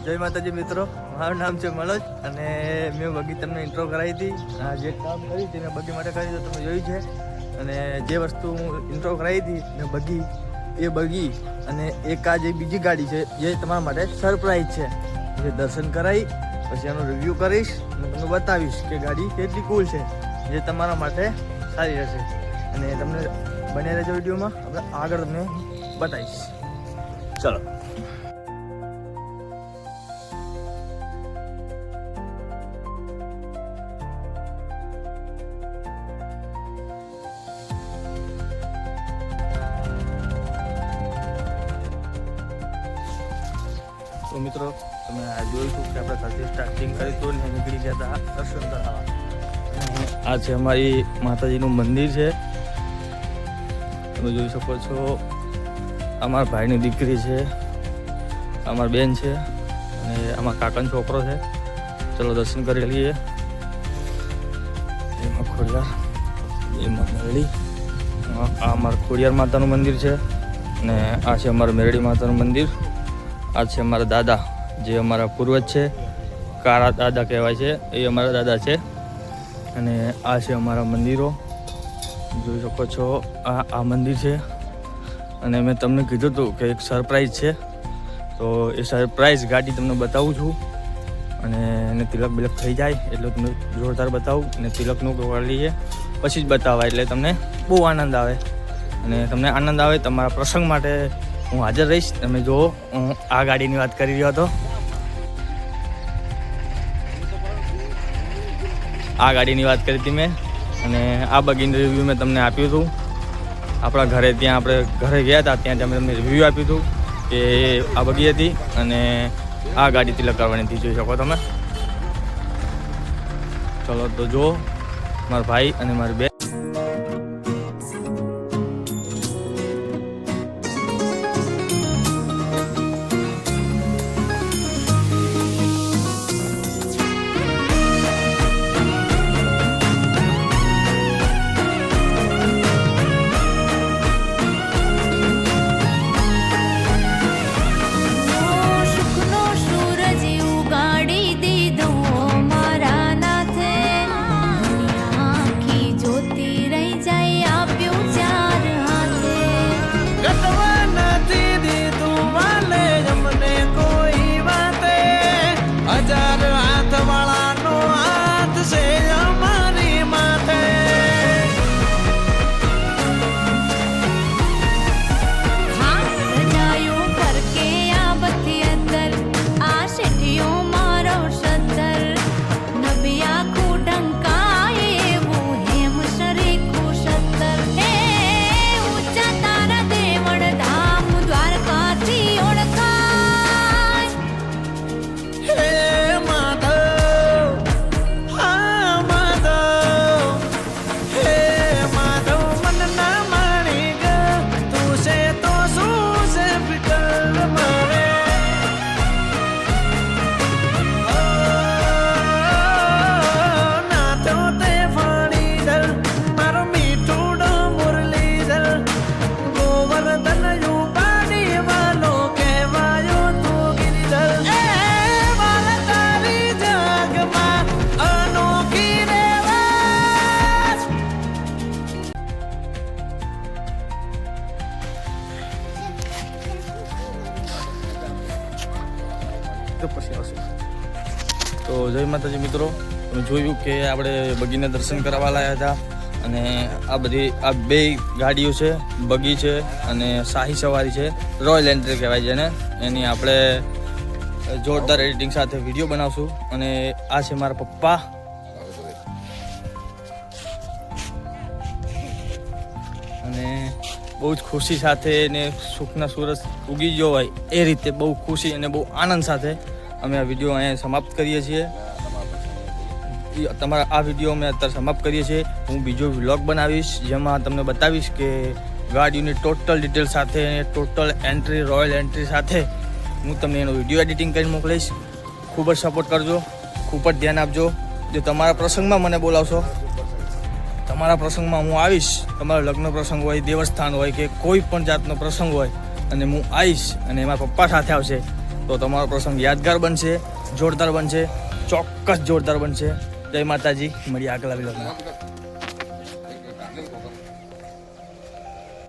જય માતાજી મિત્રો, મારું નામ છે મનોજ અને મેં બગી તમને ઇન્ટ્રો કરાવી હતી. જે કામ કર્યું તે મેં બગી માટે કરી તો તમે જોયું છે. અને જે વસ્તુ હું ઇન્ટ્રો કરાવી હતી મેં બગી, એ બગી અને એક આ જે બીજી ગાડી છે જે તમારા માટે સરપ્રાઈઝ છે. જે દર્શન કરાવી પછી એનો રિવ્યૂ કરીશ અને તમને બતાવીશ કે ગાડી કેટલી કૂલ છે, જે તમારા માટે સારી રહેશે. અને તમને બન્યા રહેજો વિડીયોમાં, આપણે આગળ તમને બતાવીશ. ચલો. તો મિત્રો તમે આ જોયું કે આપણે ઘરથી સ્ટાર્ટિંગ કરી તો નીકળી ગયા હતા દર્શન કરાવવા. આ છે અમારી માતાજીનું મંદિર છે, તમે જોઈ શકો છો. અમારા ભાઈની દીકરી છે, અમારી બેન છે અને આમાં કાકાનો છોકરો છે. ચલો દર્શન કરી લઈએ. એમાં ખોડિયાર, એમાં મેરડી. આ અમારું ખોડિયાર માતાનું મંદિર છે અને આ છે અમારું મેરડી માતાનું મંદિર. આ છે અમારા દાદા, જે અમારા પૂર્વજ છે, કાળા દાદા કહેવાય છે, એ અમારા દાદા છે. અને આ છે અમારા મંદિરો, જોઈ શકો છો. આ મંદિર છે અને મેં તમને કીધું હતું કે એક સરપ્રાઈઝ છે, તો એ સરપ્રાઈઝ ગાડી તમને બતાવું છું. અને એને તિલક બિલક થઈ જાય એટલે તમને જોરદાર બતાવું. અને તિલકનું કરી લઈએ પછી જ બતાવવા, એટલે તમને બહુ આનંદ આવે. અને તમને આનંદ આવે તમારા પ્રસંગ માટે હું હાજર રહીશ. તમે જુઓ, હું આ ગાડીની વાત કરી રહ્યો હતો. આ ગાડીની વાત કરી હતી મેં, અને આ બગીનું રિવ્યૂ મેં તમને આપ્યું હતું આપણા ઘરે. ત્યાં આપણે ઘરે ગયા હતા, ત્યાં અમે તમને રિવ્યૂ આપ્યું હતું કે આ બગી હતી અને આ ગાડી તિલક કરવાની હતી, જોઈ શકો તમે. ચલો તો જુઓ, મારા ભાઈ અને મારી બેન. પછી આવશે. તો જય માતાજી મિત્રો, તમે જોયું કે આપણે બગીના દર્શન કરવા લાયા હતા. અને આ બે ગાડીઓ છે, બગી છે અને શાહી સવારી છે, રોયલ એન્ટ્રી કહેવાય છે ને. એની આપણે જોરદાર એડિટિંગ સાથે વિડીયો બનાવશું. અને આ છે મારા પપ્પા. અને બહુ જ ખુશી સાથે ને સુખના સૂરજ ઉગી ગયો હોય એ રીતે બહુ ખુશી અને બહુ આનંદ સાથે અમે આ વિડીયો અહીંયા સમાપ્ત કરીએ છીએ. તમારા આ વિડીયો અમે અત્યારે સમાપ્ત કરીએ છીએ. હું બીજો વ્લોગ બનાવીશ જેમાં તમને બતાવીશ કે ગાડીની ટોટલ ડિટેલ સાથે, ટોટલ એન્ટ્રી, રોયલ એન્ટ્રી સાથે હું તમને એનો વિડીયો એડિટિંગ કરીને મોકલીશ. ખૂબ જ સપોર્ટ કરજો, ખૂબ જ ધ્યાન આપજો. જો તમારા પ્રસંગમાં મને બોલાવશો, તમારા પ્રસંગમાં હું આવીશ. તમારો લગ્ન પ્રસંગ હોય, દેવસ્થાન હોય કે કોઈ પણ જાતનો પ્રસંગ હોય અને હું આવીશ અને મારા પપ્પા સાથે આવશે તો તમારો પ્રસંગ યાદગાર બનશે, જોરદાર બનશે, ચોક્કસ જોરદાર બનશે. જય માતાજી, મળીએ આગલા વિડીયોમાં.